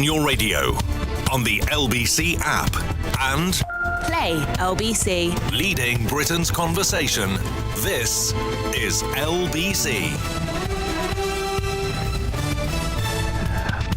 on your radio, on the LBC app, and Play LBC. leading Britain's conversation. This is LBC.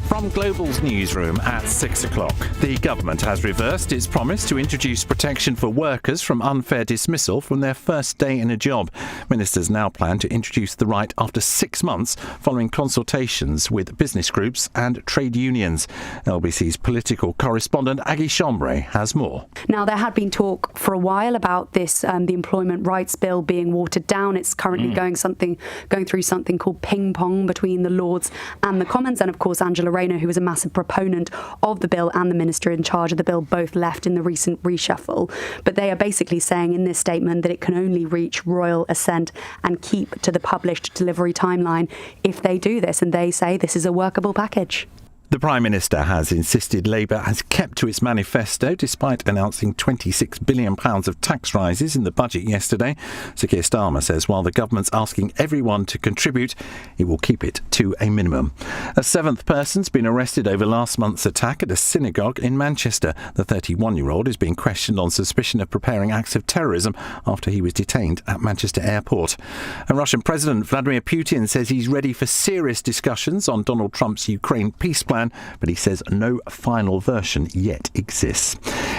From Global's newsroom at 6 o'clock, the government has reversed its promise to introduce protection for workers from unfair dismissal from their first day in a job. Ministers now plan to introduce the right after 6 months following consultations with business groups and trade unions. LBC's political correspondent Aggie Chambray has more. Now, there had been talk for a while about this, the Employment Rights Bill being watered down. It's currently going through something called ping pong between the Lords and the Commons, and of course Angela Rayner, who was a massive proponent of the bill, and the minister in charge of the bill both left in the recent reshuffle. But they are basically saying in this statement that it can only reach royal assent and keep to the published delivery timeline if they do this, and they say this is a workable package. The Prime Minister has insisted Labour has kept to its manifesto despite announcing £26 billion of tax rises in the budget yesterday. Sir Keir Starmer says while the government's asking everyone to contribute, it will keep it to a minimum. A seventh person's been arrested over last month's attack at a synagogue in Manchester. The 31-year-old is being questioned on suspicion of preparing acts of terrorism after he was detained at Manchester Airport. And Russian President Vladimir Putin says he's ready for serious discussions on Donald Trump's Ukraine peace plan, but he says no final version yet exists.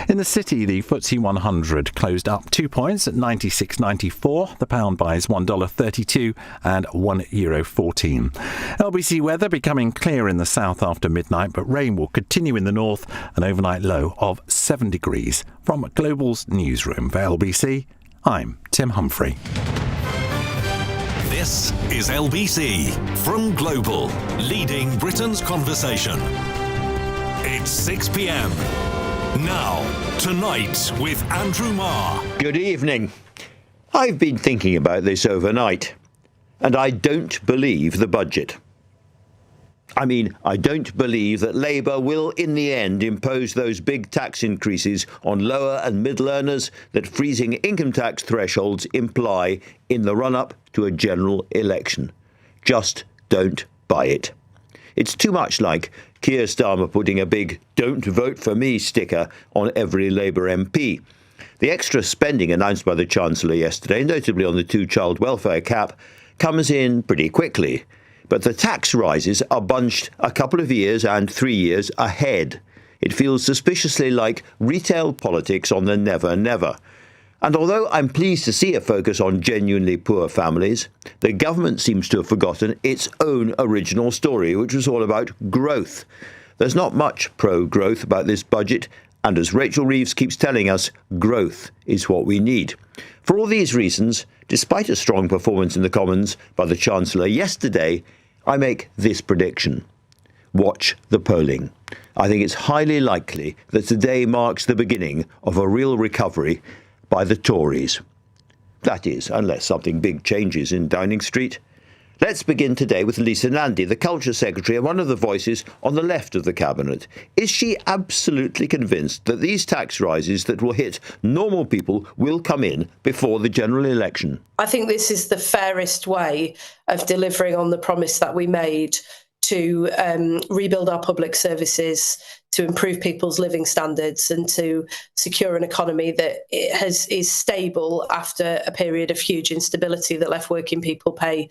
In the city, the FTSE 100 closed up 2 points at 96.94. The pound buys $1.32 and €1.14. LBC weather becoming clear in the south after midnight, but rain will continue in the north, an overnight low of 7 degrees. From Global's newsroom for LBC, I'm Tim Humphrey. This is LBC from Global, leading Britain's conversation. It's 6 p.m. Now, Tonight with Andrew Marr. Good evening. I've been thinking about this overnight, and I don't believe the budget. I don't believe that Labour will, in the end, impose those big tax increases on lower and middle earners that freezing income tax thresholds imply in the run-up to a general election. Just don't buy it. It's too much like Keir Starmer putting a big "Don't vote for me" sticker on every Labour MP. The extra spending announced by the Chancellor yesterday, notably on the two-child welfare cap, comes in pretty quickly. But the tax rises are bunched a couple of years and 3 years ahead. It feels suspiciously like retail politics on the never-never. And although I'm pleased to see a focus on genuinely poor families, the government seems to have forgotten its own original story, which was all about growth. There's not much pro-growth about this budget, and as Rachel Reeves keeps telling us, growth is what we need. For all these reasons, despite a strong performance in the Commons by the Chancellor yesterday, I make this prediction. Watch the polling. I think it's highly likely that today marks the beginning of a real recovery by the Tories. That is, unless something big changes in Downing Street. Let's begin today with Lisa Nandy, the Culture Secretary and one of the voices on the left of the Cabinet. Is she absolutely convinced that these tax rises that will hit normal people will come in before the general election? I think this is the fairest way of delivering on the promise that we made to rebuild our public services, to improve people's living standards and to secure an economy that is stable after a period of huge instability that left working people paying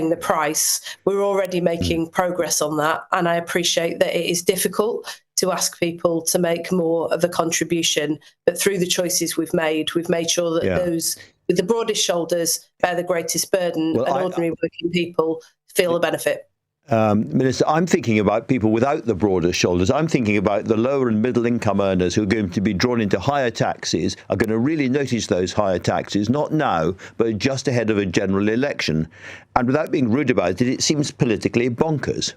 the price. We're already making progress on that, and I appreciate that it is difficult to ask people to make more of a contribution, but through the choices we've made sure that those with the broadest shoulders bear the greatest burden, and ordinary working people feel the benefit. Minister, I'm thinking about people without the broader shoulders. I'm thinking about the lower and middle income earners who are going to be drawn into higher taxes, are going to really notice those higher taxes, not now, but just ahead of a general election. And without being rude about it, it seems politically bonkers.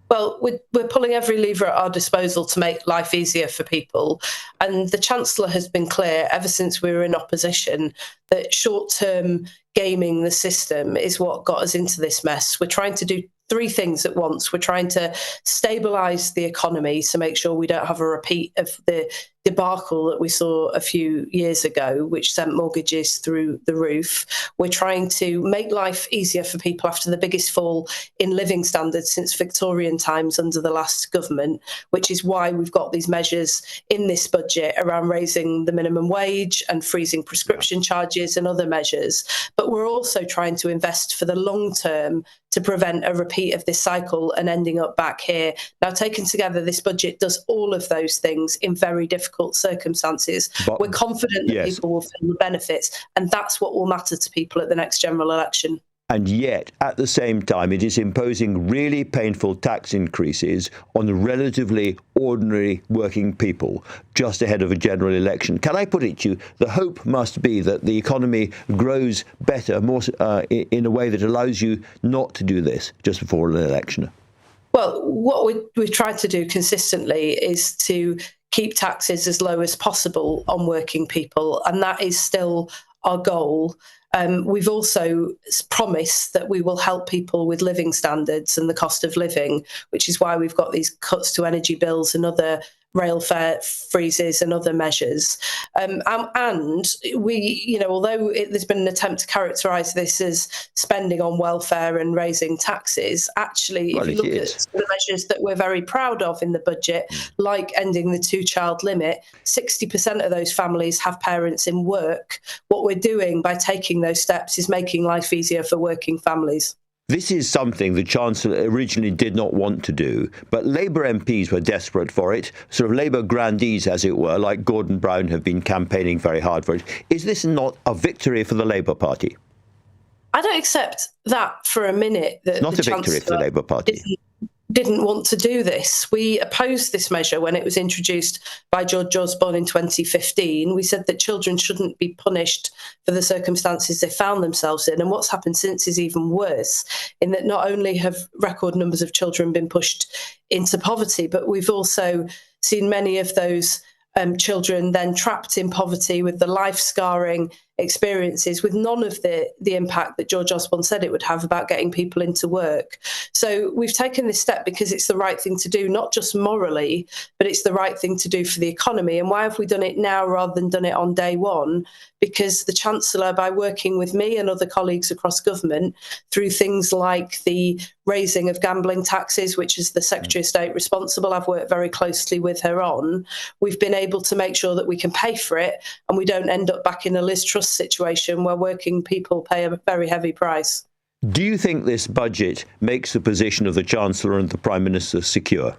Well, we're pulling every lever at our disposal to make life easier for people. And the Chancellor has been clear ever since we were in opposition that short-term gaming the system is what got us into this mess. We're trying to do three things at once. We're trying to stabilise the economy, so make sure we don't have a repeat of the debacle that we saw a few years ago, which sent mortgages through the roof. We're trying to make life easier for people after the biggest fall in living standards since Victorian times under the last government, which is why we've got these measures in this budget around raising the minimum wage and freezing prescription charges and other measures. But we're also trying to invest for the long term to prevent a repeat of this cycle and ending up back here. Now, taken together, this budget does all of those things in very difficult circumstances. But we're confident that people will feel the benefits, and that's what will matter to people at the next general election. And yet, at the same time, it is imposing really painful tax increases on relatively ordinary working people just ahead of a general election. Can I put it to you, the hope must be that the economy grows better, more in a way that allows you not to do this just before an election? Well, what we've tried to do consistently is to keep taxes as low as possible on working people, and that is still our goal. We've also promised that we will help people with living standards and the cost of living, which is why we've got these cuts to energy bills and other rail fare freezes and other measures. And we, although there's been an attempt to characterise this as spending on welfare and raising taxes, actually, if you look at the measures that we're very proud of in the budget, like ending the 2-child limit, 60% of those families have parents in work. What we're doing by taking those steps is making life easier for working families. This is something the Chancellor originally did not want to do, but Labour MPs were desperate for it. Sort of Labour grandees, as it were, like Gordon Brown, have been campaigning very hard for it. Is this not a victory for the Labour Party? I don't accept that for a minute. That it's not a victory for the Labour Party. Didn't want to do this. We opposed this measure when it was introduced by George Osborne in 2015. We said that children shouldn't be punished for the circumstances they found themselves in. And what's happened since is even worse, in that not only have record numbers of children been pushed into poverty, but we've also seen many of those children then trapped in poverty with the life-scarring experiences, with none of the impact that George Osborne said it would have about getting people into work. So we've taken this step because it's the right thing to do, not just morally, but it's the right thing to do for the economy. And why have we done it now rather than done it on day one? Because the Chancellor, by working with me and other colleagues across government through things like the raising of gambling taxes, which is the Secretary of State responsible, I've worked very closely with her on, we've been able to make sure that we can pay for it and we don't end up back in a Liz Truss situation where working people pay a very heavy price. Do you think this budget makes the position of the Chancellor and the Prime Minister secure?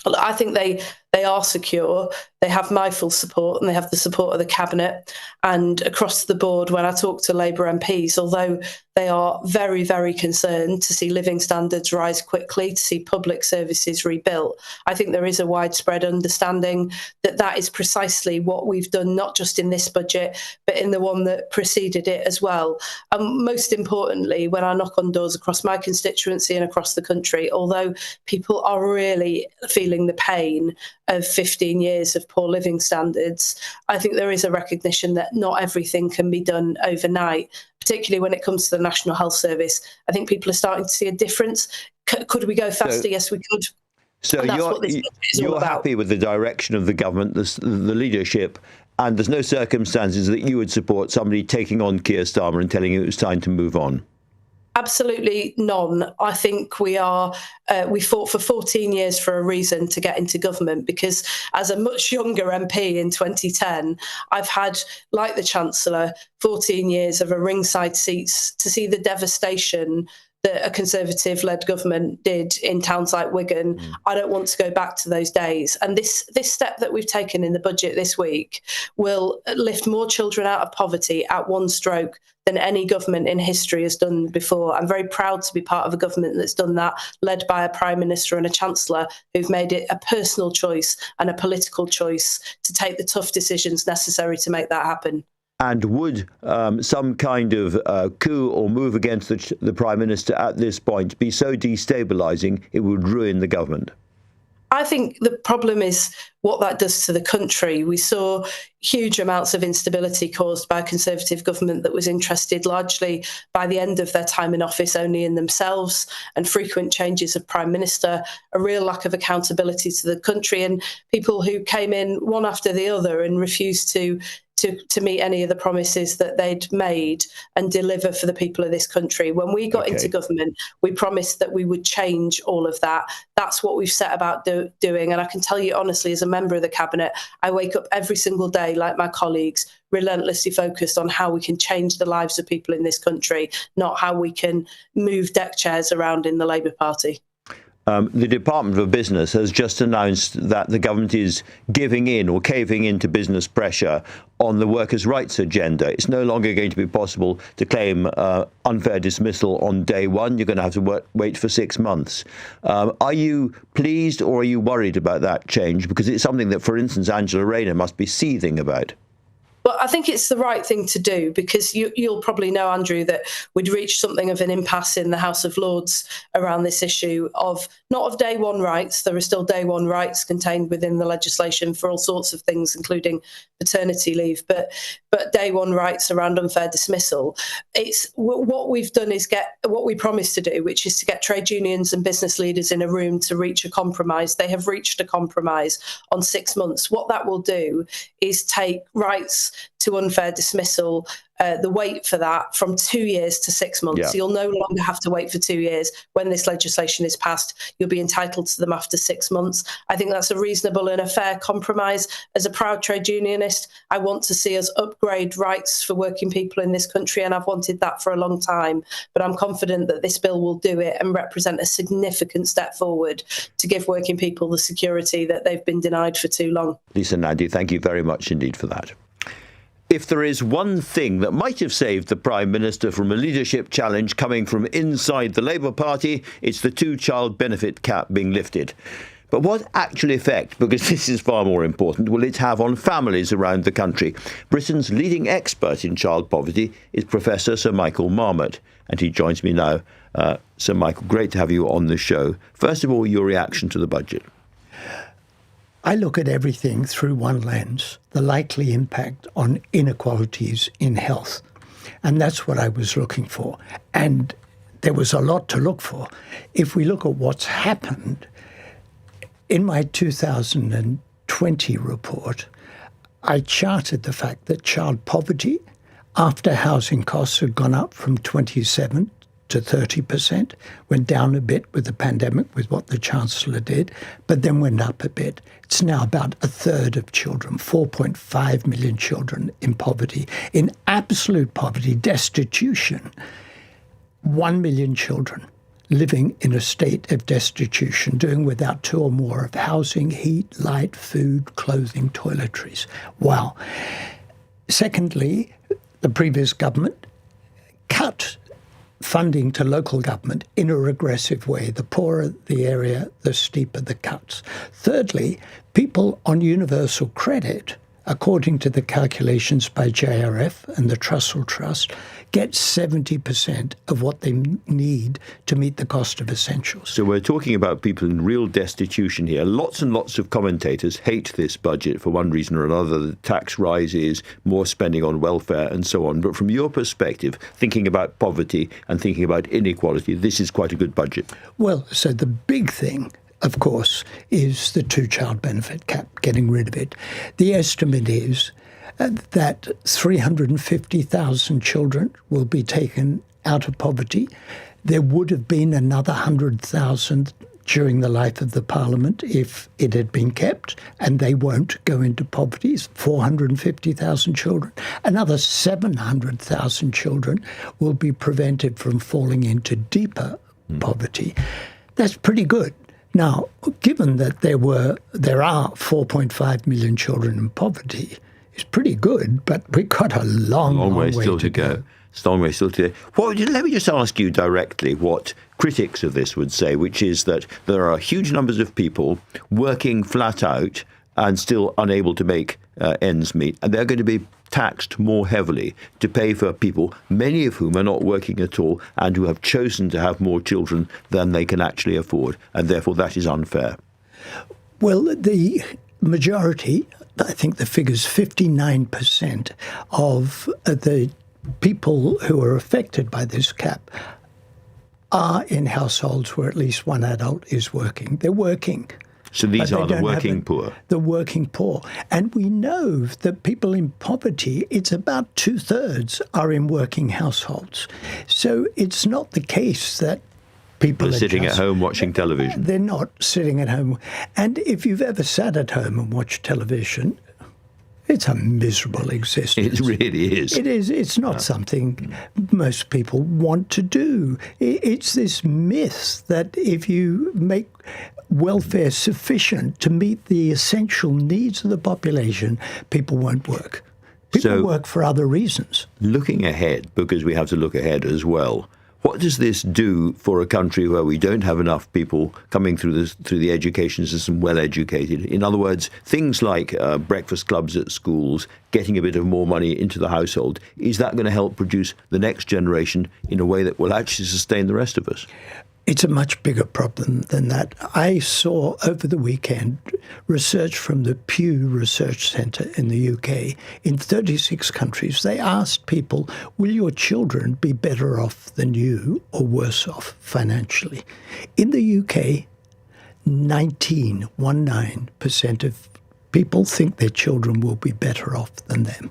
I think they are secure. They have my full support and they have the support of the Cabinet. And across the board, when I talk to Labour MPs, although they are very, very concerned to see living standards rise quickly, to see public services rebuilt, I think there is a widespread understanding that that is precisely what we've done, not just in this budget, but in the one that preceded it as well. And most importantly, when I knock on doors across my constituency and across the country, although people are really feeling the pain of 15 years of poor living standards, I think there is a recognition that not everything can be done overnight, particularly when it comes to the National Health Service. I think people are starting to see a difference. Could we go faster? Yes, we could. So you're happy with the direction of the government, the leadership, and there's no circumstances that you would support somebody taking on Keir Starmer and telling you it was time to move on? Absolutely none. I think we fought for 14 years for a reason to get into government, because as a much younger MP in 2010, I've had, like the Chancellor, 14 years of a ringside seats to see the devastation that a Conservative-led government did in towns like Wigan. I don't want to go back to those days. And this step that we've taken in the budget this week will lift more children out of poverty at one stroke than any government in history has done before. I'm very proud to be part of a government that's done that, led by a Prime Minister and a Chancellor who've made it a personal choice and a political choice to take the tough decisions necessary to make that happen. And would some kind of coup or move against the Prime Minister at this point be so destabilising it would ruin the government? I think the problem is what that does to the country. We saw huge amounts of instability caused by a Conservative government that was interested largely by the end of their time in office only in themselves, and frequent changes of Prime Minister, a real lack of accountability to the country, and people who came in one after the other and refused to meet any of the promises that they'd made and deliver for the people of this country. When we got into government, we promised that we would change all of that. That's what we've set about doing. And I can tell you honestly, as a member of the Cabinet, I wake up every single day, like my colleagues, relentlessly focused on how we can change the lives of people in this country, not how we can move deck chairs around in the Labour Party. The Department for Business has just announced that the government is giving in or caving into business pressure on the workers' rights agenda. It's no longer going to be possible to claim unfair dismissal on day one. You're going to have to wait for 6 months. Are you pleased or are you worried about that change? Because it's something that, for instance, Angela Rayner must be seething about. Well, I think it's the right thing to do, because you'll probably know, Andrew, that we'd reached something of an impasse in the House of Lords around this issue of not of day one rights. There are still day one rights contained within the legislation for all sorts of things, including paternity leave, but day one rights around unfair dismissal. It's what we've done is get what we promised to do, which is to get trade unions and business leaders in a room to reach a compromise. They have reached a compromise on 6 months. What that will do is take rights to unfair dismissal, the wait for that, from 2 years to 6 months. So you'll no longer have to wait for 2 years. When this legislation is passed, you'll be entitled to them after 6 months. I think that's a reasonable and a fair compromise. As a proud trade unionist, I want to see us upgrade rights for working people in this country, and I've wanted that for a long time. But I'm confident that this bill will do it and represent a significant step forward to give working people the security that they've been denied for too long. Lisa, Nandy, thank you very much indeed for that. If there is one thing that might have saved the Prime Minister from a leadership challenge coming from inside the Labour Party, it's the two-child benefit cap being lifted. But what actual effect, because this is far more important, will it have on families around the country? Britain's leading expert in child poverty is Professor Sir Michael Marmot, and he joins me now. Sir Michael, great to have you on the show. First of all, your reaction to the budget. I look at everything through one lens, the likely impact on inequalities in health. And that's what I was looking for. And there was a lot to look for. If we look at what's happened, in my 2020 report, I charted the fact that child poverty, after housing costs had gone up from 27 to 30%, went down a bit with the pandemic, with what the Chancellor did, but then went up a bit. It's now about a third of children, 4.5 million children in poverty. In absolute poverty, destitution, 1 million children living in a state of destitution, doing without two or more of housing, heat, light, food, clothing, toiletries. Wow. Secondly, the previous government cut funding to local government in a regressive way. The poorer the area, the steeper the cuts. Thirdly, people on universal credit, according to the calculations by JRF and the Trussell Trust, get 70% of what they need to meet the cost of essentials. So we're talking about people in real destitution here. Lots and lots of commentators hate this budget for one reason or another. The tax rises, more spending on welfare and so on. But from your perspective, thinking about poverty and thinking about inequality, this is quite a good budget. Well, so the big thing, of course, is the two-child benefit cap, getting rid of it. The estimate is that 350,000 children will be taken out of poverty. There would have been another 100,000 during the life of the Parliament if it had been kept, and they won't go into poverty. 450,000 children. Another 700,000 children will be prevented from falling into deeper poverty. That's pretty good. Now, given that there are 4.5 million children in poverty, it's pretty good, but we've got a long way still to go. It's a long way still to go. Well, let me just ask you directly what critics of this would say, which is that there are huge numbers of people working flat out and still unable to make ends meet, and they're going to be taxed more heavily to pay for people, many of whom are not working at all and who have chosen to have more children than they can actually afford, and therefore that is unfair. Well, the majority, I think the figure's 59% of the people who are affected by this cap are in households where at least one adult is working. They're working. So these are the working poor. The working poor. And we know that people in poverty, it's about 2/3 are in working households. So it's not the case that people are sitting just at home watching television. They're not sitting at home. And if you've ever sat at home and watched television, it's a miserable existence. It really is. It is. It's not something most people want to do. It's this myth that if you make welfare sufficient to meet the essential needs of the population, people won't work. People work for other reasons. Looking ahead, because we have to look ahead as well, what does this do for a country where we don't have enough people coming through the education system well educated? In other words, things like breakfast clubs at schools, getting a bit of more money into the household, is that going to help produce the next generation in a way that will actually sustain the rest of us? It's a much bigger problem than that. I saw over the weekend research from the Pew Research Centre in the UK. In 36 countries, they asked people, will your children be better off than you or worse off financially? In the UK, 19% of people think their children will be better off than them.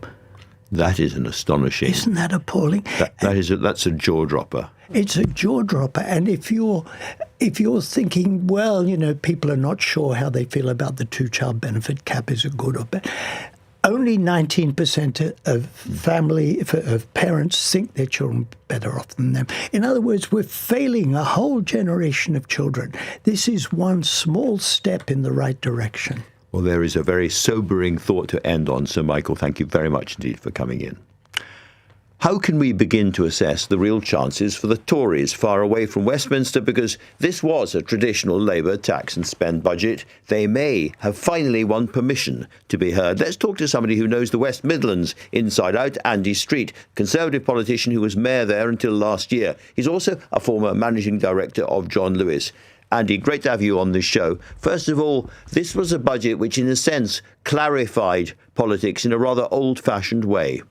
That is an astonishing. Isn't that appalling? That's a jaw dropper. It's a jaw dropper. And if you're thinking, well, people are not sure how they feel about the two-child benefit cap, is it good or bad? Only 19% of parents think their children are better off than them. In other words, we're failing a whole generation of children. This is one small step in the right direction. Well, there is a very sobering thought to end on. Sir Michael, thank you very much indeed for coming in. How can we begin to assess the real chances for the Tories far away from Westminster? Because this was a traditional Labour tax and spend budget. They may have finally won permission to be heard. Let's talk to somebody who knows the West Midlands inside out, Andy Street, Conservative politician who was mayor there until last year. He's also a former managing director of John Lewis. Andy, great to have you on this show. First of all, this was a budget which, in a sense, clarified politics in a rather old-fashioned way.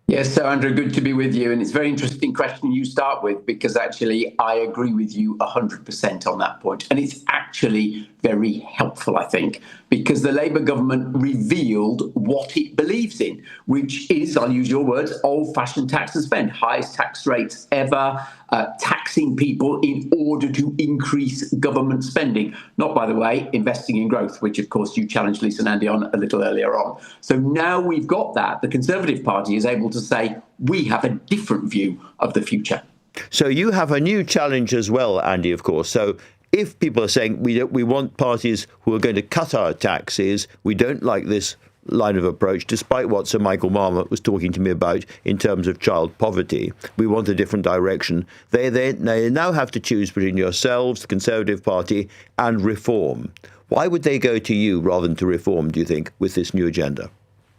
Yes, so Andrew, good to be with you. And it's a very interesting question you start with, because actually I agree with you 100% on that point. And it's actually very helpful, I think, because the Labour government revealed what it believes in, which is, I'll use your words, old-fashioned tax and spend, highest tax rates ever, taxing people in order to increase government spending. Not, by the way, investing in growth, which, of course, you challenged Lisa Nandy on a little earlier on. So now we've got that. The Conservative Party is able to say, we have a different view of the future. So you have a new challenge as well, Andy, of course. So if people are saying we want parties who are going to cut our taxes, we don't like this line of approach, despite what Sir Michael Marmot was talking to me about in terms of child poverty. We want a different direction. They now have to choose between yourselves, the Conservative Party, and Reform. Why would they go to you rather than to Reform, do you think, with this new agenda?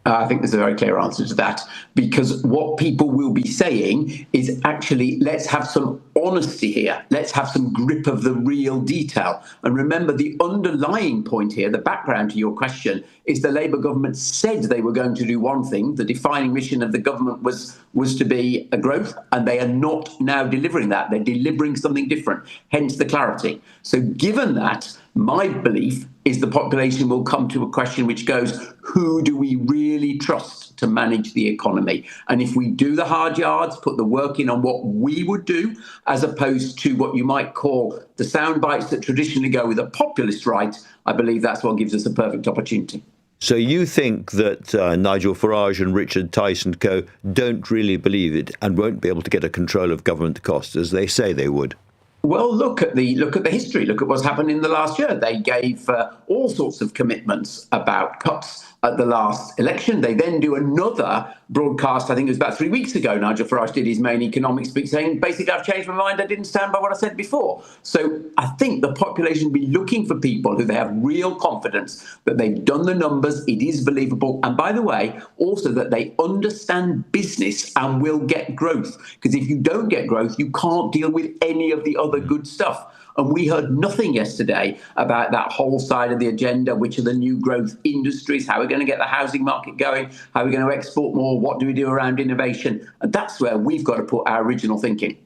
I think there's a very clear answer to that, because what people will be saying is actually, let's have some honesty here. Let's have some grip of the real detail. And remember, the underlying point here, the background to your question, is the Labour government said they were going to do one thing. The defining mission of the government was to be a growth, and they are not now delivering that. They're delivering something different, hence the clarity. So given that, my belief is the population will come to a question which goes, who do we really trust to manage the economy? And if we do the hard yards, put the work in on what we would do, as opposed to what you might call the sound bites that traditionally go with a populist right, I believe that's what gives us a perfect opportunity. So you think that Nigel Farage and Richard Tice and co don't really believe it and won't be able to get a control of government costs as they say they would? Well, look at the history. Look at what's happened in the last year. They gave all sorts of commitments about cuts at the last election. They then do another broadcast, I think it was about 3 weeks ago, Nigel Farage did his main economic speech saying, basically, I've changed my mind. I didn't stand by what I said before. So I think the population will be looking for people who they have real confidence that they've done the numbers, it is believable. And by the way, also that they understand business and will get growth. Because if you don't get growth, you can't deal with any of the other good stuff. And we heard nothing yesterday about that whole side of the agenda, which are the new growth industries, how we're going to get the housing market going, how we're going to export more, what do we do around innovation? And that's where we've got to put our original thinking.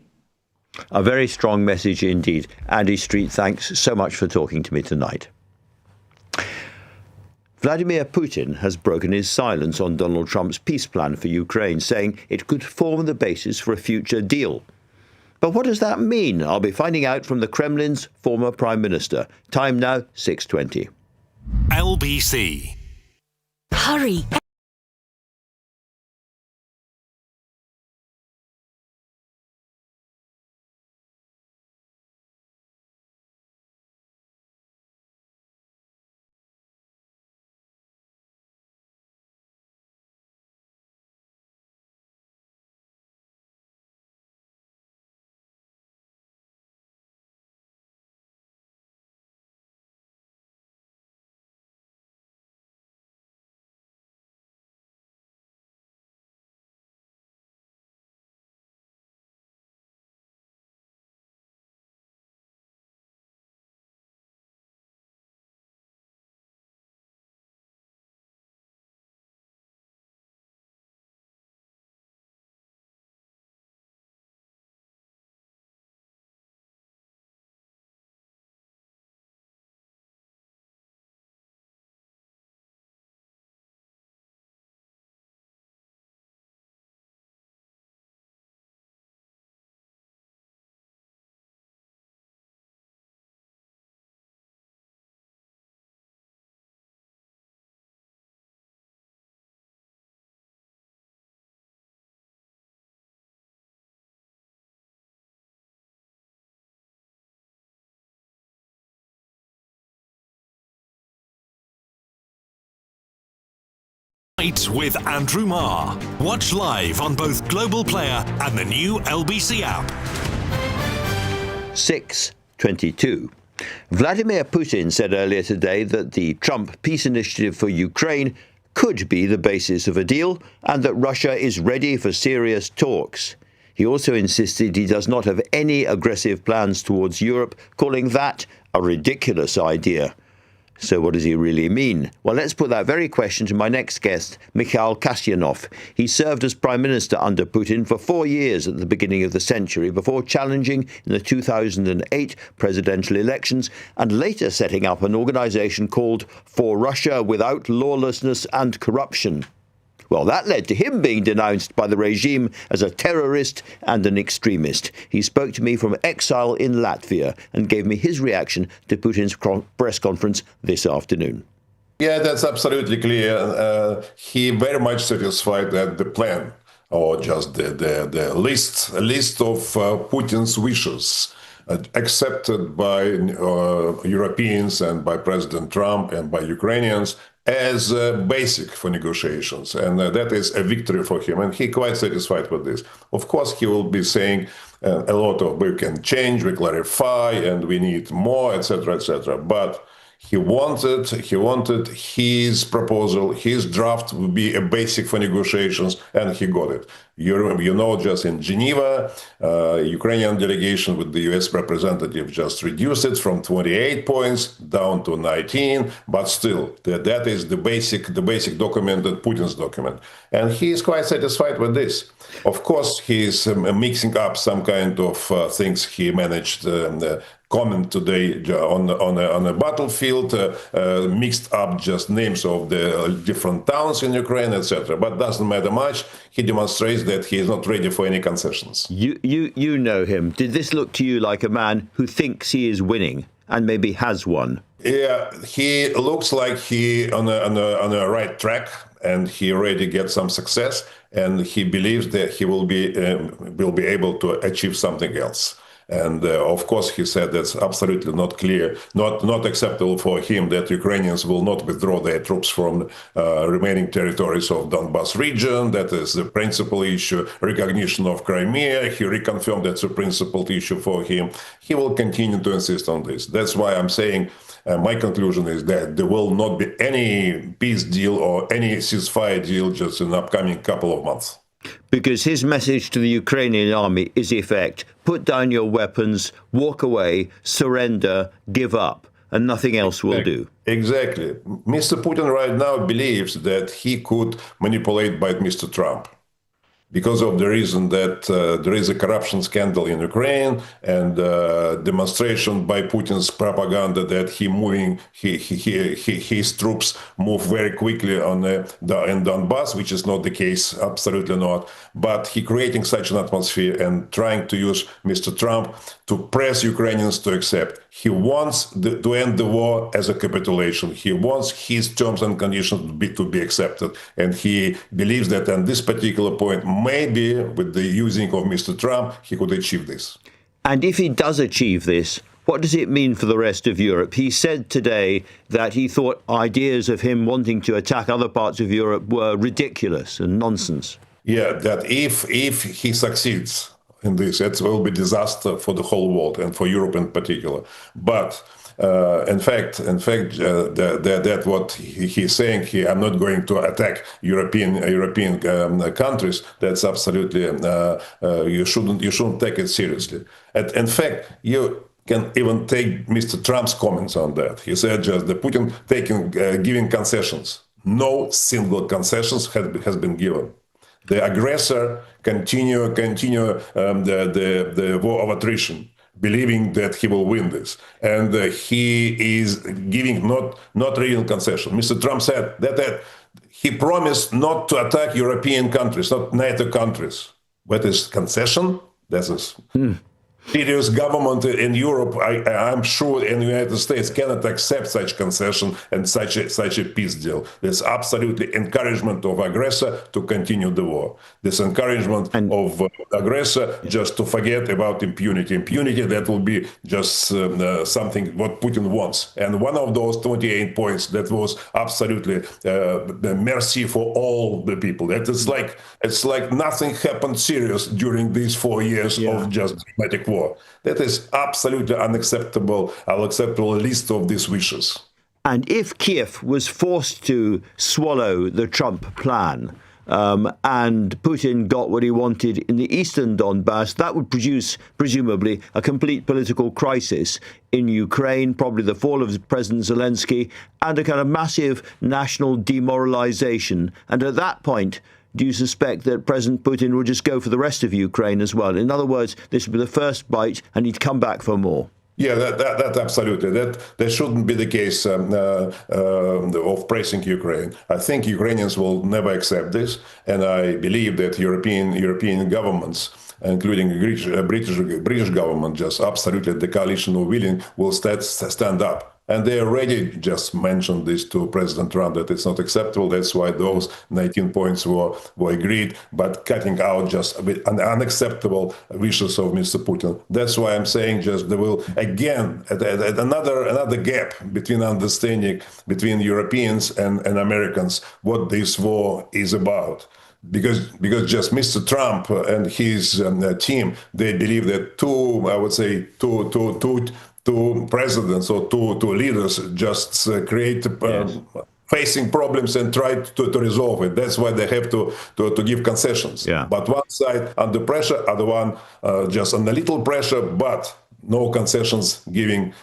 A very strong message indeed. Andy Street, thanks so much for talking to me tonight. Vladimir Putin has broken his silence on Donald Trump's peace plan for Ukraine, saying it could form the basis for a future deal. But what does that mean? I'll be finding out from the Kremlin's former Prime Minister. Time now, 6:20. LBC. Hurry. With Andrew Marr. Watch live on both Global Player and the new LBC app. 6:22. Vladimir Putin said earlier today that the Trump peace initiative for Ukraine could be the basis of a deal and that Russia is ready for serious talks. He also insisted he does not have any aggressive plans towards Europe, calling that a ridiculous idea. So what does he really mean? Well, let's put that very question to my next guest, Mikhail Kasyanov. He served as Prime Minister under Putin for 4 years at the beginning of the century before challenging in the 2008 presidential elections and later setting up an organization called For Russia Without Lawlessness and Corruption. Well, that led to him being denounced by the regime as a terrorist and an extremist. He spoke to me from exile in Latvia and gave me his reaction to Putin's press conference this afternoon. Yeah, that's absolutely clear. He very much satisfied that the plan, or just the list of Putin's wishes, accepted by Europeans and by President Trump and by Ukrainians, as basic for negotiations, and that is a victory for him, and he quite satisfied with this. Of course, he will be saying a lot of we can change, we clarify, and we need more, etc., etc. But he wanted his proposal, his draft would be a basic for negotiations, and he got it. You know, just in Geneva, Ukrainian delegation with the US representative just reduced it from 28 points down to 19, but still, that is the basic document, that Putin's document. And he is quite satisfied with this. Of course, he is mixing up some kind of things he managed comment today on a battlefield, mixed up just names of the different towns in Ukraine, etc. But doesn't matter much. He demonstrates that he is not ready for any concessions. You know him. Did this look to you like a man who thinks he is winning and maybe has won? Yeah, he looks like he on a right track, and he already gets some success, and he believes that he will be able to achieve something else. And of course, he said that's absolutely not clear, not acceptable for him that Ukrainians will not withdraw their troops from remaining territories of Donbas region. That is the principal issue. Recognition of Crimea, he reconfirmed that's a principal issue for him. He will continue to insist on this. That's why I'm saying my conclusion is that there will not be any peace deal or any ceasefire deal just in the upcoming couple of months. Because his message to the Ukrainian army is, in effect, put down your weapons, walk away, surrender, give up, and nothing else will do. Exactly. Mr. Putin right now believes that he could manipulate by Mr. Trump, because of the reason that there is a corruption scandal in Ukraine and demonstration by Putin's propaganda that his troops move very quickly in Donbass, which is not the case, absolutely not. But he creating such an atmosphere and trying to use Mr. Trump to press Ukrainians to accept. He wants to end the war as a capitulation. He wants his terms and conditions to be accepted. And he believes that on this particular point, maybe with the using of Mr. Trump, he could achieve this. And if he does achieve this, what does it mean for the rest of Europe? He said today that he thought ideas of him wanting to attack other parts of Europe were ridiculous and nonsense. Yeah, that if he succeeds in this, it will be disaster for the whole world and for Europe in particular. But in fact, that what he's saying, I'm not going to attack European countries. That's absolutely you shouldn't take it seriously. And in fact, you can even take Mr. Trump's comments on that. He said just the Putin giving concessions. No single concessions has been given. The aggressor continue the war of attrition, believing that he will win this, and he is giving not real concession. Mr. Trump said that he promised not to attack European countries, not NATO countries. What is concession? That is. Serious government in Europe, I'm sure, in the United States cannot accept such concession and such a peace deal. There's absolutely encouragement of aggressor to continue the war. This encouragement of aggressor just to forget about impunity. Impunity, that will be just something what Putin wants. And one of those 28 points that was absolutely the mercy for all the people. That is it's like nothing happened serious during these 4 years of just dramatic war. That is absolutely unacceptable list of these wishes. And if Kiev was forced to swallow the Trump plan and Putin got what he wanted in the eastern Donbass, that would produce, presumably, a complete political crisis in Ukraine, probably the fall of President Zelensky, and a kind of massive national demoralization. And at that point, do you suspect that President Putin will just go for the rest of Ukraine as well? In other words, this would be the first bite and he'd come back for more. Yeah, that absolutely. That shouldn't be the case of pressing Ukraine. I think Ukrainians will never accept this, and I believe that European governments, including British government, just absolutely the coalition of willing will stand up. And they already just mentioned this to President Trump that it's not acceptable. That's why those 19 points were agreed, but cutting out just an unacceptable wishes of Mr. Putin. That's why I'm saying just there will again another gap between understanding between Europeans and Americans what this war is about. Because just Mr. Trump and his team, they believe that two presidents or two leaders just create facing problems and try to resolve it. That's why they have to give concessions. Yeah. But one side under pressure, other one just under little pressure, but no concessions giving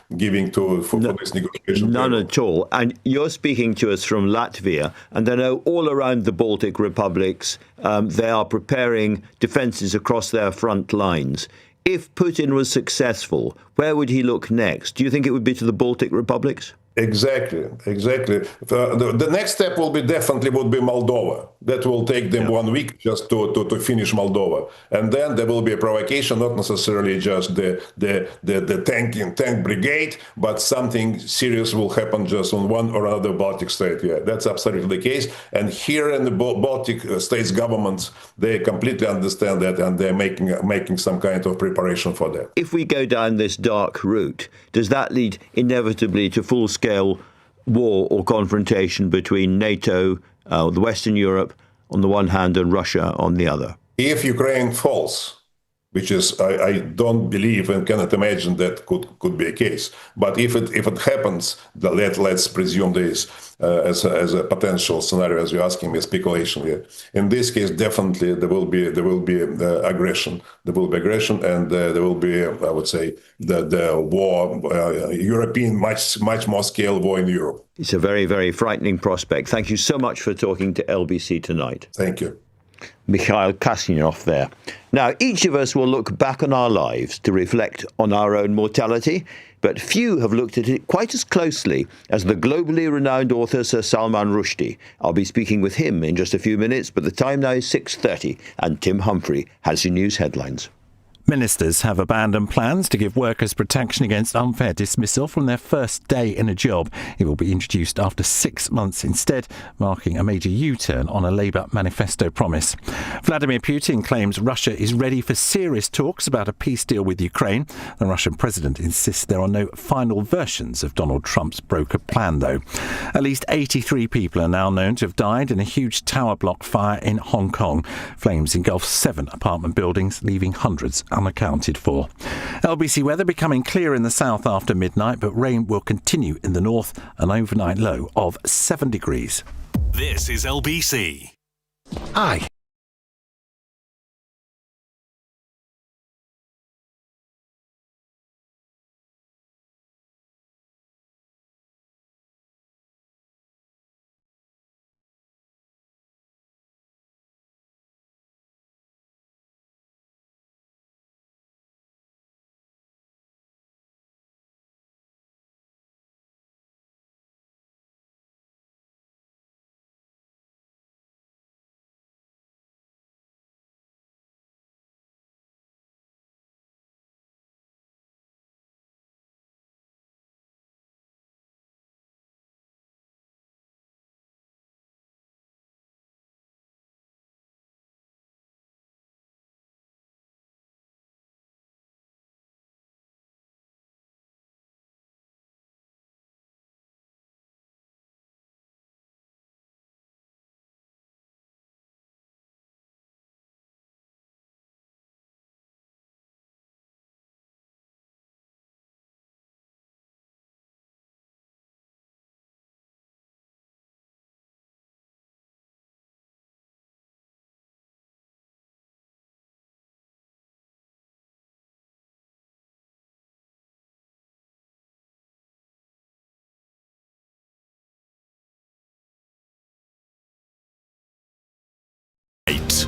for this negotiation. None at all. And you're speaking to us from Latvia, and I know all around the Baltic republics, they are preparing defences across their front lines. If Putin was successful, where would he look next? Do you think it would be to the Baltic republics? Exactly. The next step would be Moldova. That will take them 1 week just to finish Moldova, and then there will be a provocation, not necessarily just the tank brigade, but something serious will happen just on one or another Baltic state. Yeah, that's absolutely the case. And here in the Baltic states governments, they completely understand that, and they're making some kind of preparation for that. If we go down this dark route, does that lead inevitably to full-scale war or confrontation between NATO, the Western Europe on the one hand, and Russia on the other? If Ukraine falls, which is I don't believe and cannot imagine that could be a case. But if it happens, let's presume this as a potential scenario, as you're asking me, speculation here. In this case, definitely there will be aggression. There will be aggression, and there will be, I would say, the war, European much more scale war in Europe. It's a very, very frightening prospect. Thank you so much for talking to LBC tonight. Thank you. Mikhail Kasyanov there. Now, each of us will look back on our lives to reflect on our own mortality, but few have looked at it quite as closely as the globally renowned author Sir Salman Rushdie. I'll be speaking with him in just a few minutes, but the time now is 6:30, and Tim Humphrey has your news headlines. Ministers have abandoned plans to give workers protection against unfair dismissal from their first day in a job. It will be introduced after 6 months instead, marking a major U-turn on a Labour manifesto promise. Vladimir Putin claims Russia is ready for serious talks about a peace deal with Ukraine. The Russian president insists there are no final versions of Donald Trump's brokered plan, though. At least 83 people are now known to have died in a huge tower block fire in Hong Kong. Flames engulfed 7 apartment buildings, leaving hundreds unaccounted for. LBC weather becoming clear in the south after midnight, but rain will continue in the north, an overnight low of 7 degrees. This is LBC. Aye.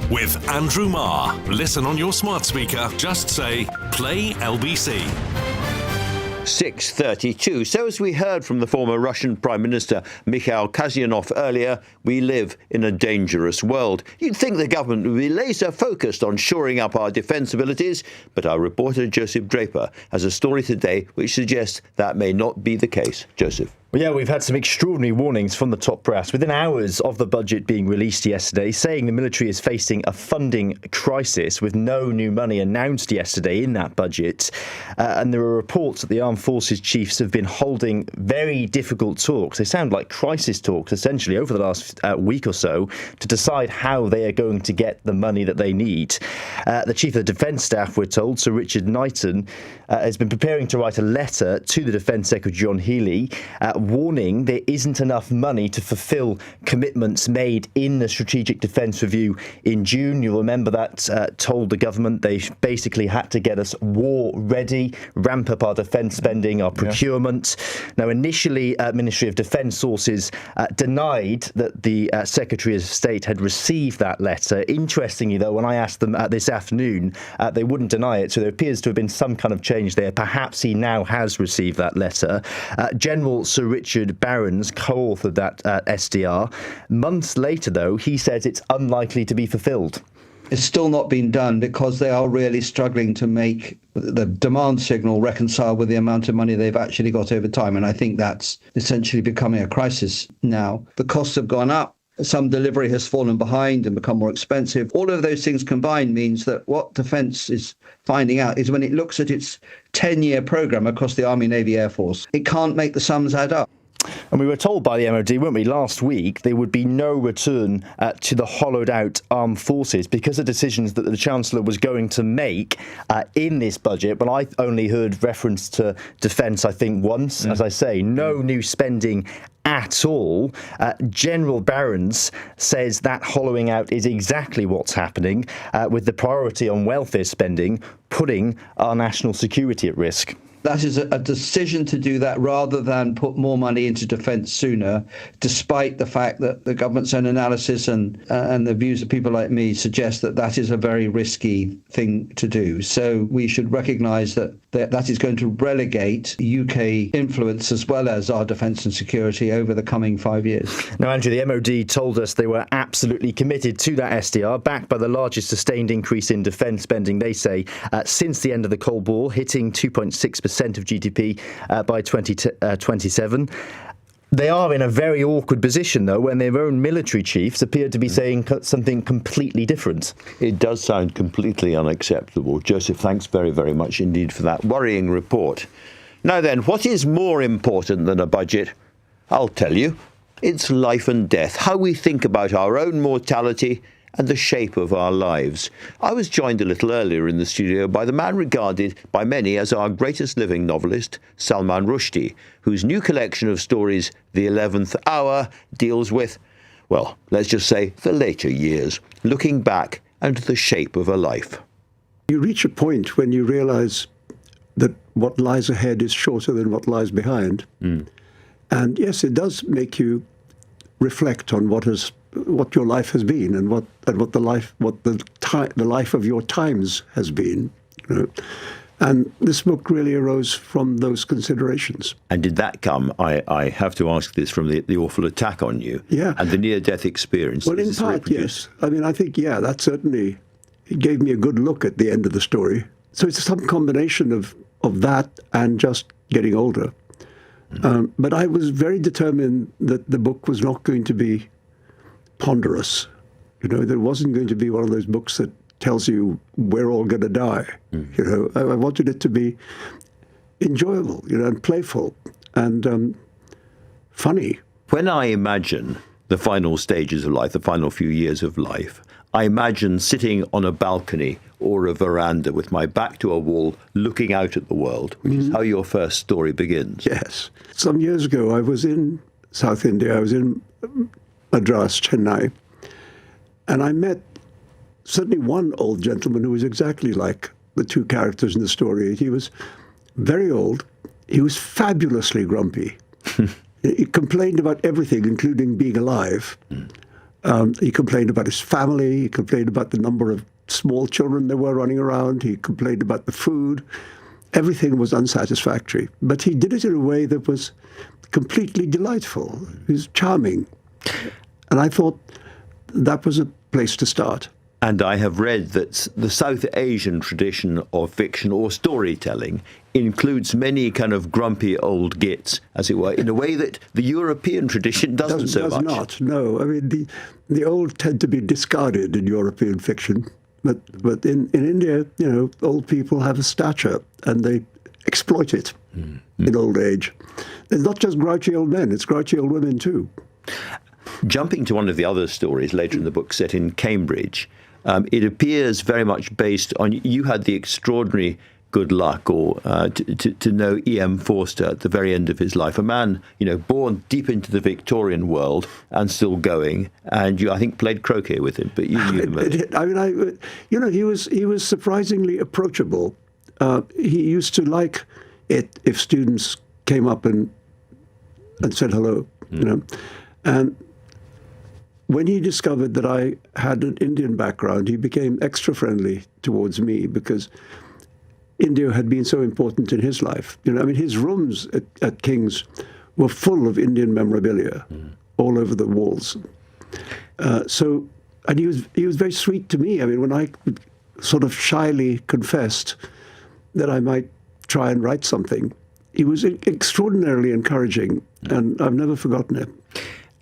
With Andrew Marr. Listen on your smart speaker. Just say, play LBC. 6:32. So as we heard from the former Russian Prime Minister Mikhail Kasyanov earlier, we live in a dangerous world. You'd think the government would be laser focused on shoring up our defence abilities, but our reporter Joseph Draper has a story today which suggests that may not be the case. Joseph. Well, yeah, we've had some extraordinary warnings from the top brass within hours of the budget being released yesterday, saying the military is facing a funding crisis with no new money announced yesterday in that budget. And there are reports that the armed forces chiefs have been holding very difficult talks. They sound like crisis talks, essentially, over the last week or so to decide how they are going to get the money that they need. The Chief of the Defence Staff, we're told, Sir Richard Knighton, has been preparing to write a letter to the Defence Secretary John Healey, warning there isn't enough money to fulfil commitments made in the Strategic Defence Review in June. You'll remember that told the government they basically had to get us war ready, ramp up our defence spending, our procurement. Now, initially, Ministry of Defence sources denied that the Secretary of State had received that letter. Interestingly, though, when I asked them this afternoon, they wouldn't deny it. So there appears to have been some kind of change there. Perhaps he now has received that letter. General Sir Richard Barrons co-authored that SDR. Months later, though, he says it's unlikely to be fulfilled. It's still not been done because they are really struggling to make the demand signal reconcile with the amount of money they've actually got over time. And I think that's essentially becoming a crisis now. The costs have gone up. Some delivery has fallen behind and become more expensive. All of those things combined means that what Defence is finding out is when it looks at its 10-year programme across the Army, Navy, Air Force, it can't make the sums add up. And we were told by the MOD, weren't we, last week, there would be no return to the hollowed-out armed forces because of decisions that the Chancellor was going to make in this budget. But I only heard reference to defence, I think, once. As I say, no new spending at all. General Barons says that hollowing out is exactly what's happening, with the priority on welfare spending putting our national security at risk. That is a decision to do that rather than put more money into defence sooner, despite the fact that the government's own analysis and the views of people like me suggest that that is a very risky thing to do. So we should recognise that is going to relegate UK influence as well as our defence and security over the coming 5 years. Now, Andrew, the MOD told us they were absolutely committed to that SDR, backed by the largest sustained increase in defence spending, they say, since the end of the Cold War, hitting 2.6% of GDP by 2027. They are in a very awkward position, though, when their own military chiefs appear to be saying something completely different. It does sound completely unacceptable. Joseph, thanks very, very much indeed for that worrying report. Now then, what is more important than a budget? I'll tell you. It's life and death, how we think about our own mortality and the shape of our lives. I was joined a little earlier in the studio by the man regarded by many as our greatest living novelist, Salman Rushdie, whose new collection of stories, The 11th Hour, deals with, well, let's just say the later years, looking back and the shape of a life. You reach a point when you realise that what lies ahead is shorter than what lies behind. And yes, it does make you reflect on what your life has been and what the life of your times has been. You know? And this book really arose from those considerations. And did that come, I have to ask this, from the awful attack on you? Yeah. And the near-death experience? Well, in part, yes. I mean, I think, that certainly, it gave me a good look at the end of the story. So it's some combination of that and just getting older. But I was very determined that the book was not going to be ponderous. You know, there wasn't going to be one of those books that tells you we're all going to die. You know, I wanted it to be enjoyable, and playful and funny. When I imagine the final stages of life, the final few years of life, I imagine sitting on a balcony or a veranda with my back to a wall, looking out at the world, which is how your first story begins. Yes. Some years ago, I was in South India. I was in Madras, Chennai, and I met certainly one old gentleman who was exactly like the two characters in the story. He was very old. He was fabulously grumpy. He complained about everything, including being alive. He complained about his family. He complained about the number of small children there were running around. He complained about the food. Everything was unsatisfactory. But he did it in a way that was completely delightful. He was charming. And I thought that was a place to start. And I have read that the South Asian tradition of fiction or storytelling includes many kind of grumpy old gits, as it were, in a way that the European tradition does much. Not, no. I mean, the old tend to be discarded in European fiction. But in India, old people have a stature and they exploit it in old age. It's not just grouchy old men, it's grouchy old women too. Jumping to one of the other stories later in the book set in Cambridge, it appears very much based on, you had the extraordinary good luck to know E.M. Forster at the very end of his life, a man, born deep into the Victorian world and still going, and you, I think, played croquet with him, but you knew him. He was surprisingly approachable. He used to like it if students came up and said hello, and when he discovered that I had an Indian background, he became extra friendly towards me because India had been so important in his life. His rooms at King's were full of Indian memorabilia all over the walls. And he was very sweet to me. When I sort of shyly confessed that I might try and write something, he was extraordinarily encouraging, and I've never forgotten it.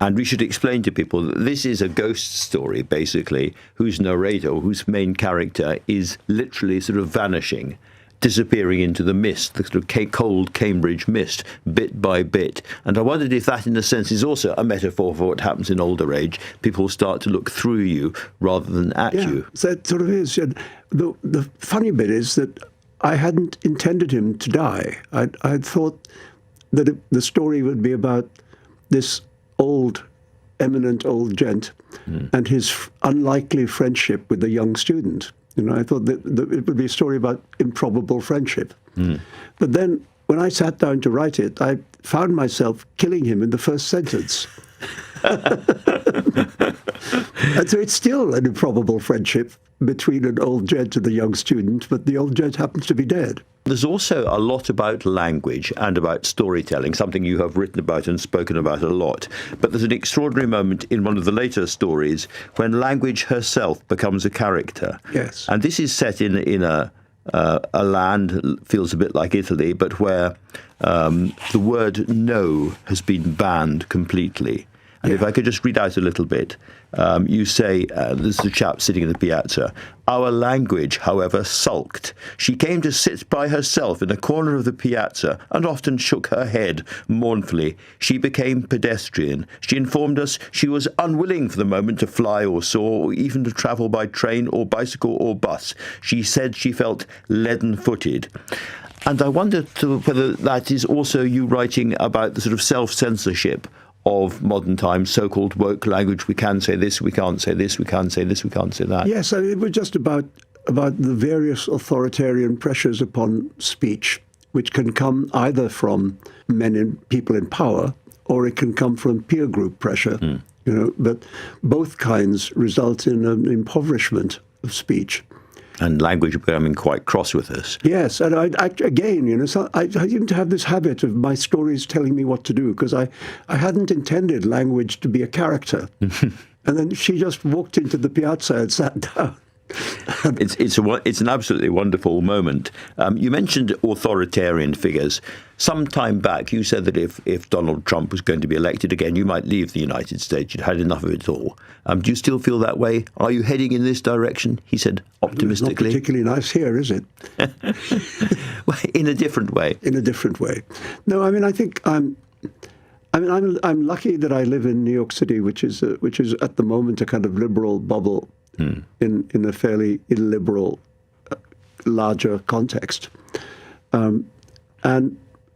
And we should explain to people that this is a ghost story, basically, whose narrator, whose main character, is literally sort of vanishing. disappearing into the mist, the sort of cold Cambridge mist, bit by bit. And I wondered if that, in a sense, is also a metaphor for what happens in older age. People start to look through you rather than at you. So it sort of is. And the funny bit is that I hadn't intended him to die. I'd thought that the story would be about this eminent old gent and his unlikely friendship with a young student. I thought that it would be a story about improbable friendship. But then when I sat down to write it, I found myself killing him in the first sentence. And so it's still an improbable friendship between an old gent and a young student, but the old gent happens to be dead. There's also a lot about language and about storytelling, something you have written about and spoken about a lot. But there's an extraordinary moment in one of the later stories when language herself becomes a character. Yes. And this is set in a land, feels a bit like Italy, but where the word no has been banned completely. And if I could just read out a little bit, you say, this is the chap sitting in the piazza, "Our language, however, sulked. She came to sit by herself in a corner of the piazza and often shook her head mournfully. She became pedestrian. She informed us she was unwilling for the moment to fly or soar or even to travel by train or bicycle or bus. She said she felt leaden-footed." And I wonder whether that is also you writing about the sort of self-censorship of modern times, so-called woke language. We can say this, we can't say this, we can't say this, we can't say that. Yes, it was just about the various authoritarian pressures upon speech, which can come either from people in power, or it can come from peer group pressure. But both kinds result in an impoverishment of speech. And language becoming quite cross with us. Yes, and I didn't have this habit of my stories telling me what to do, because I hadn't intended language to be a character. And then she just walked into the piazza and sat down. It's an absolutely wonderful moment. You mentioned authoritarian figures. Some time back, you said that if Donald Trump was going to be elected again, you might leave the United States. You'd had enough of it all. Do you still feel that way? Are you heading in this direction? He said optimistically. It's not particularly nice here, is it? Well, in a different way. In a different way. No, I mean, I think I'm lucky that I live in New York City, which is at the moment a kind of liberal bubble. In a fairly illiberal, larger context. And,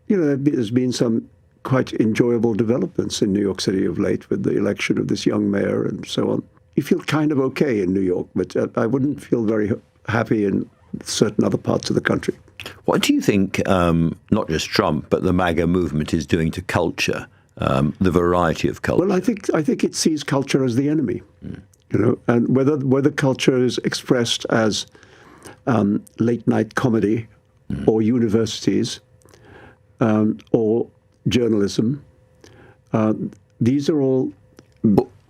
there's been some quite enjoyable developments in New York City of late with the election of this young mayor and so on. You feel kind of okay in New York, but I wouldn't feel very happy in certain other parts of the country. What do you think, not just Trump, but the MAGA movement is doing to culture, the variety of culture? Well, I think it sees culture as the enemy. And whether culture is expressed as late night comedy or universities or journalism, these are all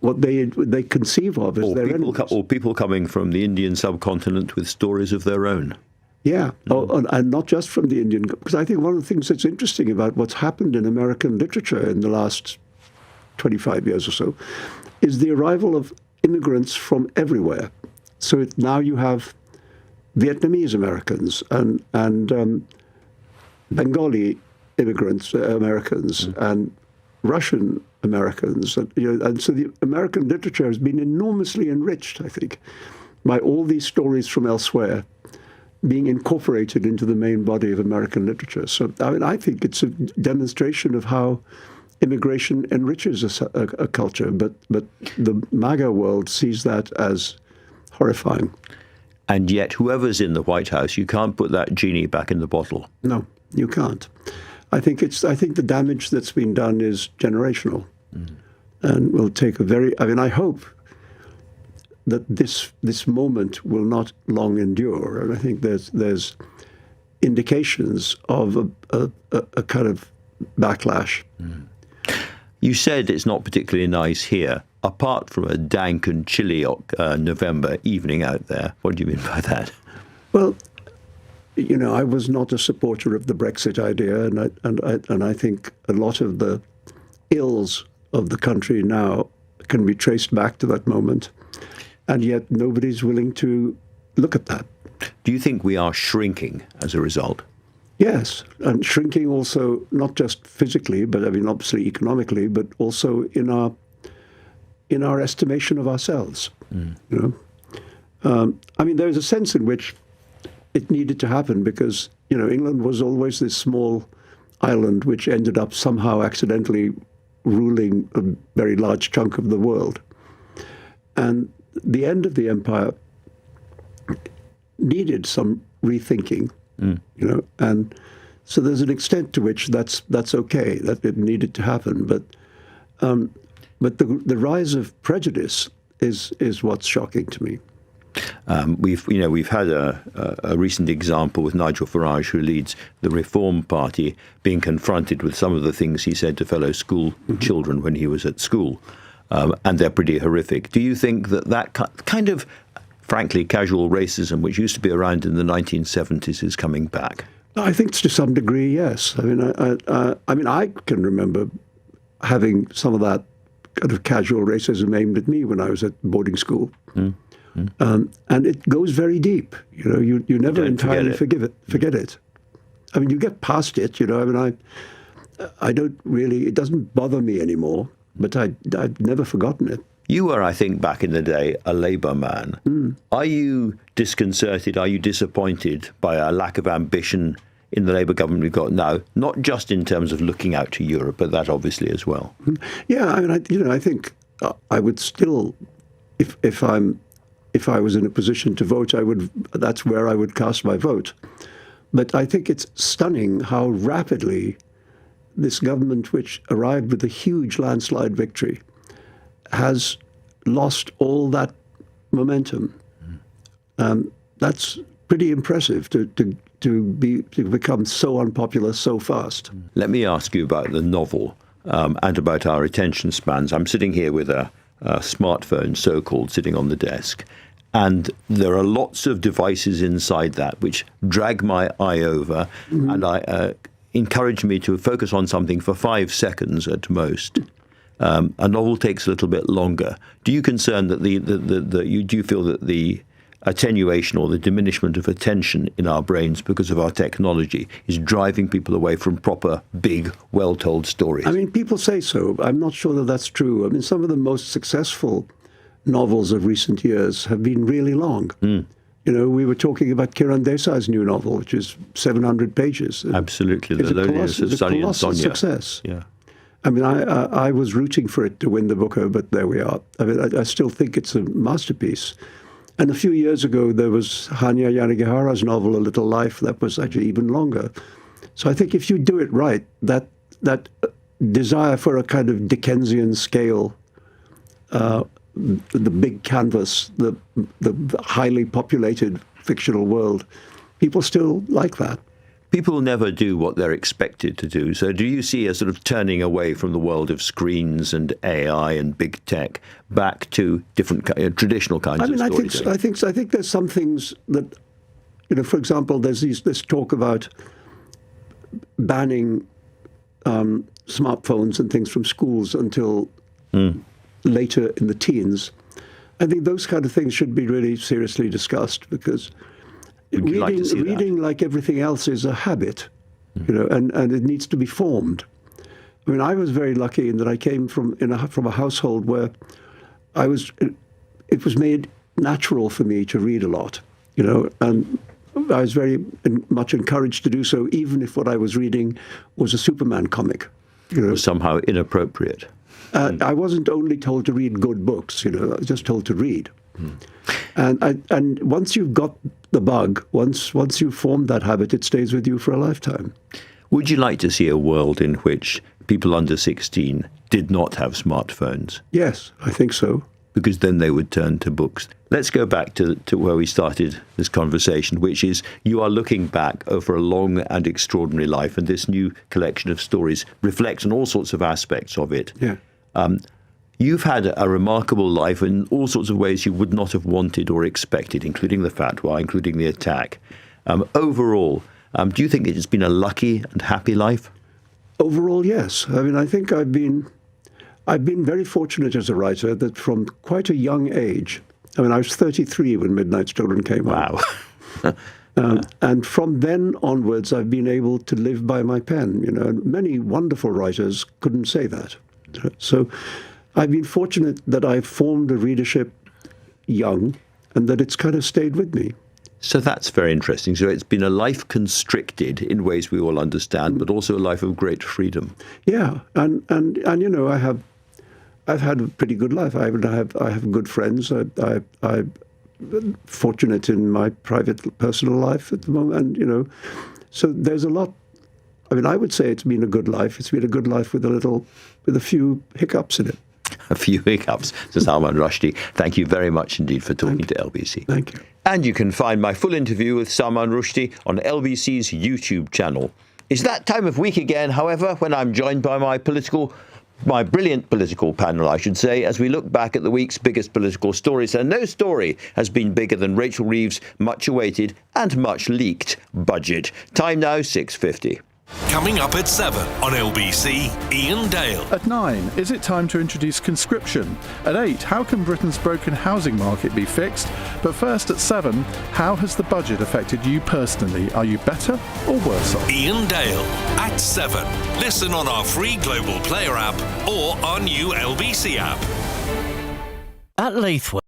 what they conceive of as their enemies. Or people coming from the Indian subcontinent with stories of their own. Yeah, and not just from the Indian, because I think one of the things that's interesting about what's happened in American literature in the last 25 years or so is the arrival of immigrants from everywhere. So now you have Vietnamese Americans and Bengali immigrants, Americans, and Russian Americans. And so the American literature has been enormously enriched, I think, by all these stories from elsewhere being incorporated into the main body of American literature. So I think it's a demonstration of how immigration enriches a culture, but the MAGA world sees that as horrifying. And yet, whoever's in the White House, you can't put that genie back in the bottle. No, you can't. I think the damage that's been done is generational, and will take I hope that this moment will not long endure, and I think there's indications of a kind of backlash. You said it's not particularly nice here, apart from a dank and chilly November evening out there. What do you mean by that? Well, I was not a supporter of the Brexit idea, and I think a lot of the ills of the country now can be traced back to that moment, and yet nobody's willing to look at that. Do you think we are shrinking as a result? Yes, and shrinking also not just physically, but I mean obviously economically, but also in our estimation of ourselves. You know, I mean, there's a sense in which it needed to happen because England was always this small island which ended up somehow accidentally ruling a very large chunk of the world, and the end of the empire needed some rethinking. And so there's an extent to which that's okay, that it needed to happen. But the rise of prejudice is what's shocking to me. We've had a recent example with Nigel Farage, who leads the Reform Party, being confronted with some of the things he said to fellow school children when he was at school, and they're pretty horrific. Do you think that kind of, frankly, casual racism, which used to be around in the 1970s, is coming back? I think to some degree, yes. I mean, I can remember having some of that kind of casual racism aimed at me when I was at boarding school. And it goes very deep. You never entirely forget it. I mean, you get past it. I mean, I don't really. It doesn't bother me anymore. But I've never forgotten it. You were, I think, back in the day, a Labour man. Are you disconcerted? Are you disappointed by a lack of ambition in the Labour government we've got now? Not just in terms of looking out to Europe, but that obviously as well. Yeah, I mean, I think I would still, if I was in a position to vote, that's where I would cast my vote. But I think it's stunning how rapidly this government, which arrived with a huge landslide victory, has lost all that momentum. That's pretty impressive to become so unpopular so fast. Let me ask you about the novel and about our attention spans. I'm sitting here with a smartphone, so-called, sitting on the desk, and there are lots of devices inside that which drag my eye over and encourage me to focus on something for 5 seconds at most. A novel takes a little bit longer. Do you concern that do you feel that the attenuation or the diminishment of attention in our brains because of our technology is driving people away from proper, big, well-told stories? I mean, people say so. I'm not sure that that's true. I mean, some of the most successful novels of recent years have been really long. We were talking about Kiran Desai's new novel, which is 700 pages. Absolutely, The Loneliness of Sunny and Sonia. Success. Yeah. I mean, I was rooting for it to win the Booker, but there we are. I mean, I still think it's a masterpiece. And a few years ago, there was Hanya Yanagihara's novel, A Little Life, that was actually even longer. So I think if you do it right, that desire for a kind of Dickensian scale, the big canvas, the highly populated fictional world, people still like that. People never do what they're expected to do. So do you see a sort of turning away from the world of screens and AI and big tech back to different traditional kinds of storytelling? I think there's some things that, for example, there's this talk about banning smartphones and things from schools until later in the teens. I think those kind of things should be really seriously discussed because reading like everything else is a habit, and it needs to be formed. I mean, I was very lucky in that I came from a household where it was made natural for me to read a lot, and I was very much encouraged to do so, even if what I was reading was a Superman comic. Was somehow inappropriate. I wasn't only told to read good books, I was just told to read. And once you've got the bug, once you've formed that habit, it stays with you for a lifetime. Would you like to see a world in which people under 16 did not have smartphones? Yes, I think so. Because then they would turn to books. Let's go back to where we started this conversation, which is you are looking back over a long and extraordinary life, and this new collection of stories reflects on all sorts of aspects of it. Yeah. You've had a remarkable life in all sorts of ways you would not have wanted or expected, including the fatwa, including the attack. Overall, do you think it's been a lucky and happy life? Overall, yes. I mean, I think I've been very fortunate as a writer that from quite a young age, I mean, I was 33 when Midnight's Children came out. Wow. And from then onwards, I've been able to live by my pen. Many wonderful writers couldn't say that. So I've been fortunate that I formed a readership young and that it's kind of stayed with me. So that's very interesting. So it's been a life constricted in ways we all understand, but also a life of great freedom. Yeah, and I've had a pretty good life. I have good friends. I'm fortunate in my private personal life at the moment, and so there's a lot. I mean, I would say it's been a good life. It's been a good life with a few hiccups in it. A few hiccups. So Salman Rushdie, thank you very much indeed for talking to LBC. Thank you. And you can find my full interview with Salman Rushdie on LBC's YouTube channel. It's that time of week again, however, when I'm joined by my brilliant political panel, I should say, as we look back at the week's biggest political stories. And no story has been bigger than Rachel Reeves' much-awaited and much-leaked budget. Time now, 6:50. Coming up at 7 on LBC, Ian Dale. At 9, is it time to introduce conscription? At 8, how can Britain's broken housing market be fixed? But first, at 7, how has the budget affected you personally? Are you better or worse off? Ian Dale at 7. Listen on our free Global Player app or our new LBC app. At Lathwell.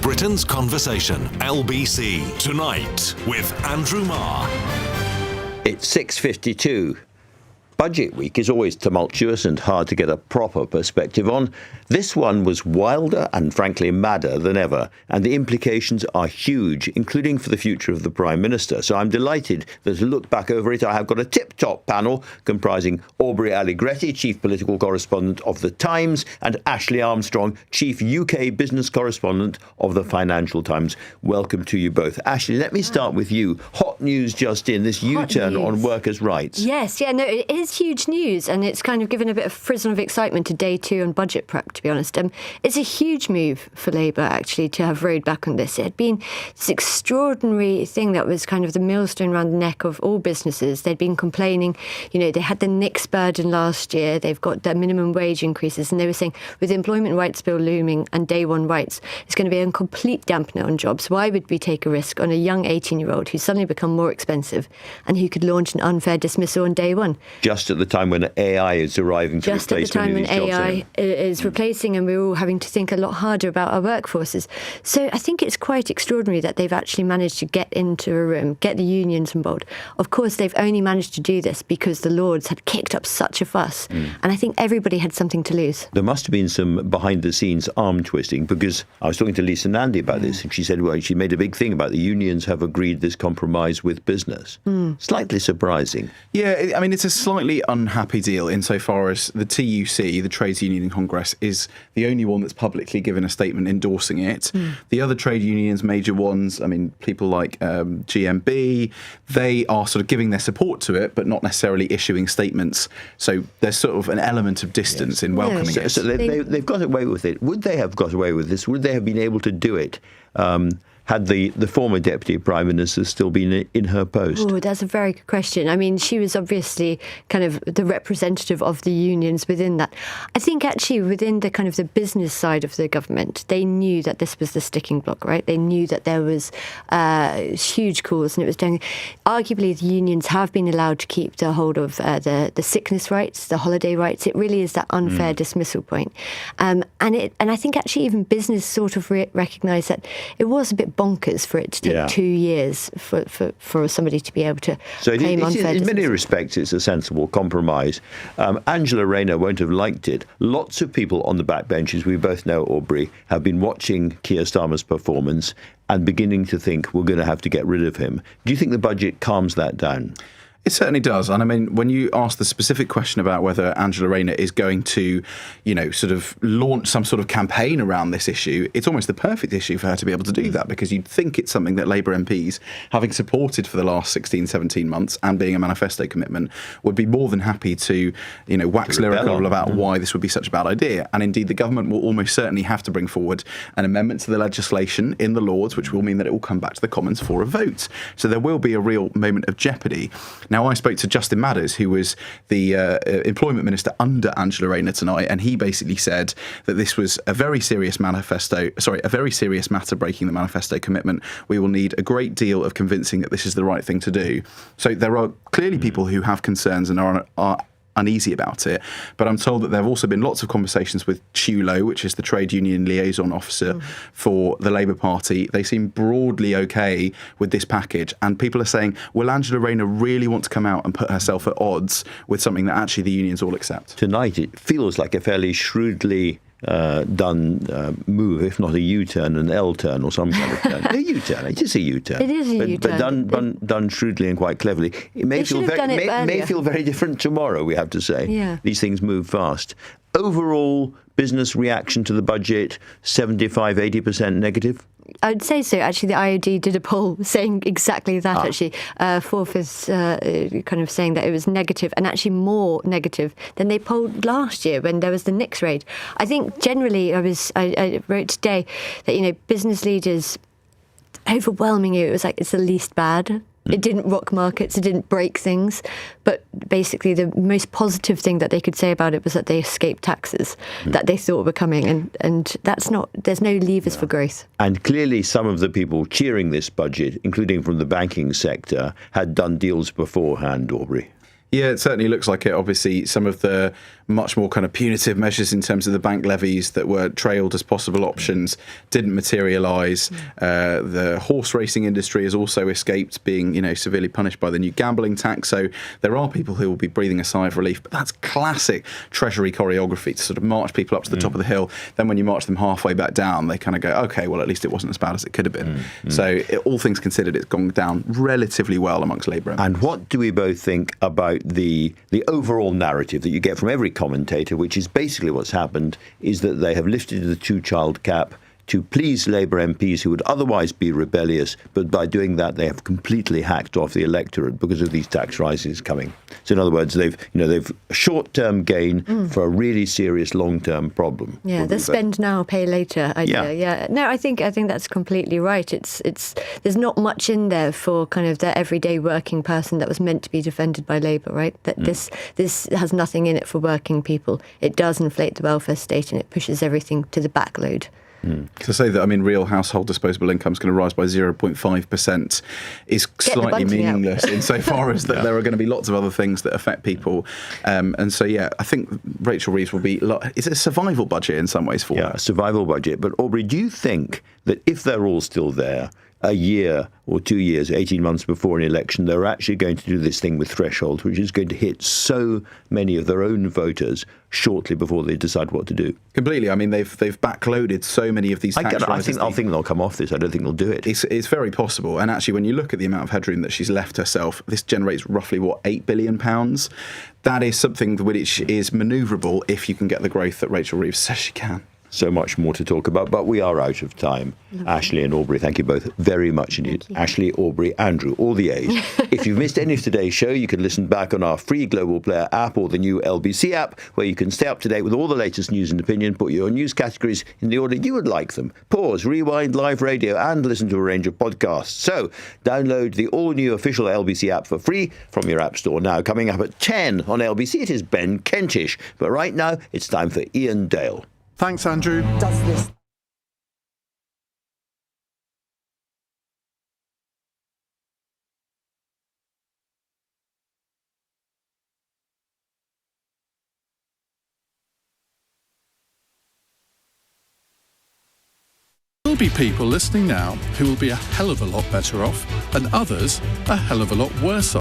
Britain's Conversation, LBC, tonight with Andrew Marr. It's 6:52. Budget week is always tumultuous and hard to get a proper perspective on. This one was wilder and frankly madder than ever, and the implications are huge, including for the future of the Prime Minister. So I'm delighted that to look back over it, I have got a tip-top panel comprising Aubrey Allegretti, Chief Political Correspondent of The Times, and Ashley Armstrong, Chief UK Business Correspondent of The Financial Times. Welcome to you both. Ashley, let me start with you. Hot news just in, this U-turn on workers' rights. Yes, it is huge news, and it's kind of given a bit of frisson of excitement to day 2 on budget prep, to be honest. It's a huge move for Labour, actually, to have rowed back on this. It had been this extraordinary thing that was kind of the millstone around the neck of all businesses. They'd been complaining, they had the NICS burden last year, they've got the minimum wage increases, and they were saying with the Employment Rights Bill looming and day 1 rights, it's going to be a complete dampener on jobs. Why would we take a risk on a young 18-year-old who's suddenly become more expensive and who could launch an unfair dismissal on day 1? Just at the time when AI is arriving to just at the time when AI is replacing, and we're all having to think a lot harder about our workforces. So I think it's quite extraordinary that they've actually managed to get into a room, get the unions involved. Of course, they've only managed to do this because the Lords had kicked up such a fuss, and I think everybody had something to lose. There must have been some behind-the-scenes arm twisting, because I was talking to Lisa Nandy about this, and she said, well, she made a big thing about the unions have agreed this compromise with business. Slightly surprising. Yeah, I mean, it's a slightly unhappy deal insofar as the TUC, the Trades Union in Congress, is the only one that's publicly given a statement endorsing it. The other trade unions, major ones, I mean, people like GMB, they are sort of giving their support to it, but not necessarily issuing statements. So there's sort of an element of distance in welcoming it. So they've got away with it. Would they have got away with this? Would they have been able to do it had the former Deputy Prime Minister still been in her post? Oh, that's a very good question. I mean, she was obviously kind of the representative of the unions within that. I think actually within the kind of the business side of the government, they knew that this was the sticking block, right? They knew that there was huge cause and it was doing. Arguably, the unions have been allowed to keep the hold of the sickness rights, the holiday rights. It really is that unfair dismissal point. And I think actually even business sort of recognised that it was a bit bonkers for it to take 2 years for somebody to be able to claim unfair dismissal. In many respects, it's a sensible compromise. Angela Rayner won't have liked it. Lots of people on the backbenches, we both know, Aubrey, have been watching Keir Starmer's performance and beginning to think we're going to have to get rid of him. Do you think the budget calms that down? It certainly does. And I mean, when you ask the specific question about whether Angela Rayner is going to, sort of launch some sort of campaign around this issue, it's almost the perfect issue for her to be able to do that, because you'd think it's something that Labour MPs, having supported for the last 16, 17 months and being a manifesto commitment, would be more than happy to, wax lyrical about why this would be such a bad idea. And indeed, the government will almost certainly have to bring forward an amendment to the legislation in the Lords, which will mean that it will come back to the Commons for a vote. So there will be a real moment of jeopardy. Now, I spoke to Justin Madders, who was the employment minister under Angela Rayner tonight, and he basically said that this was a very serious matter breaking the manifesto commitment. We will need a great deal of convincing that this is the right thing to do. So there are clearly people who have concerns and are uneasy about it, but I'm told that there have also been lots of conversations with Chulo, which is the trade union liaison officer for the Labour Party. They seem broadly okay with this package, and people are saying, will Angela Rayner really want to come out and put herself at odds with something that actually the unions all accept? Tonight it feels like a fairly shrewdly done move, if not a U-turn, an L-turn or some kind of turn. A U-turn, it is a U-turn. It is a U-turn. But done shrewdly and quite cleverly. It may feel very different tomorrow, we have to say. Yeah. These things move fast. Overall, business reaction to the budget, 75, 80% negative? I'd say so. Actually, the IOD did a poll saying exactly that, actually. Forth is kind of saying that it was negative, and actually more negative than they polled last year when there was the Nix raid. I think generally, I wrote today that, business leaders, overwhelmingly, it was like it's the least bad. It didn't rock markets, it didn't break things, but basically the most positive thing that they could say about it was that they escaped taxes that they thought were coming, and there's no levers for growth. And clearly some of the people cheering this budget, including from the banking sector, had done deals beforehand, Aubrey. Yeah, it certainly looks like it. Obviously, some of the much more kind of punitive measures in terms of the bank levies that were trailed as possible options didn't materialise. The horse racing industry has also escaped being, severely punished by the new gambling tax. So there are people who will be breathing a sigh of relief. But that's classic Treasury choreography, to sort of march people up to the top of the hill. Then when you march them halfway back down, they kind of go, OK, well, at least it wasn't as bad as it could have been. So all things considered, it's gone down relatively well amongst Labour MPs. And what do we both think about the overall narrative that you get from every commentator, which is basically what's happened, is that they have lifted the two-child cap to please Labour MPs who would otherwise be rebellious, but by doing that they have completely hacked off the electorate because of these tax rises coming. So in other words, they've a short-term gain for a really serious long-term problem. Yeah, the spend now, pay later idea. Yeah. No, I think that's completely right. It's there's not much in there for kind of the everyday working person that was meant to be defended by Labour, right? That this has nothing in it for working people. It does inflate the welfare state and it pushes everything to the backload. To say that, real household disposable income is going to rise by 0.5% is slightly meaningless insofar as that there are going to be lots of other things that affect people. And so, I think Rachel Reeves will be... It's a survival budget in some ways for her. Yeah, a survival budget. But Aubrey, do you think that if they're all still there, a year or 2 years, 18 months before an election, they're actually going to do this thing with thresholds, which is going to hit so many of their own voters shortly before they decide what to do? Completely. They've backloaded so many of these tax rises. I think they'll come off this. I don't think they'll do it. It's very possible. And actually, when you look at the amount of headroom that she's left herself, this generates roughly, £8 billion? That is something which is manoeuvrable if you can get the growth that Rachel Reeves says she can. So much more to talk about, but we are out of time. Ashley and Aubrey, thank you both very much indeed. Ashley, Aubrey, Andrew, all the A's. If you've missed any of today's show, you can listen back on our free Global Player app or the new LBC app, where you can stay up to date with all the latest news and opinion, put your news categories in the order you would like them. Pause, rewind, live radio, and listen to a range of podcasts. So, download the all-new official LBC app for free from your app store now. Coming up at 10 on LBC, it is Ben Kentish. But right now, it's time for Ian Dale. Thanks, Andrew. Does this There will be people listening now who will be a hell of a lot better off, and others a hell of a lot worse off.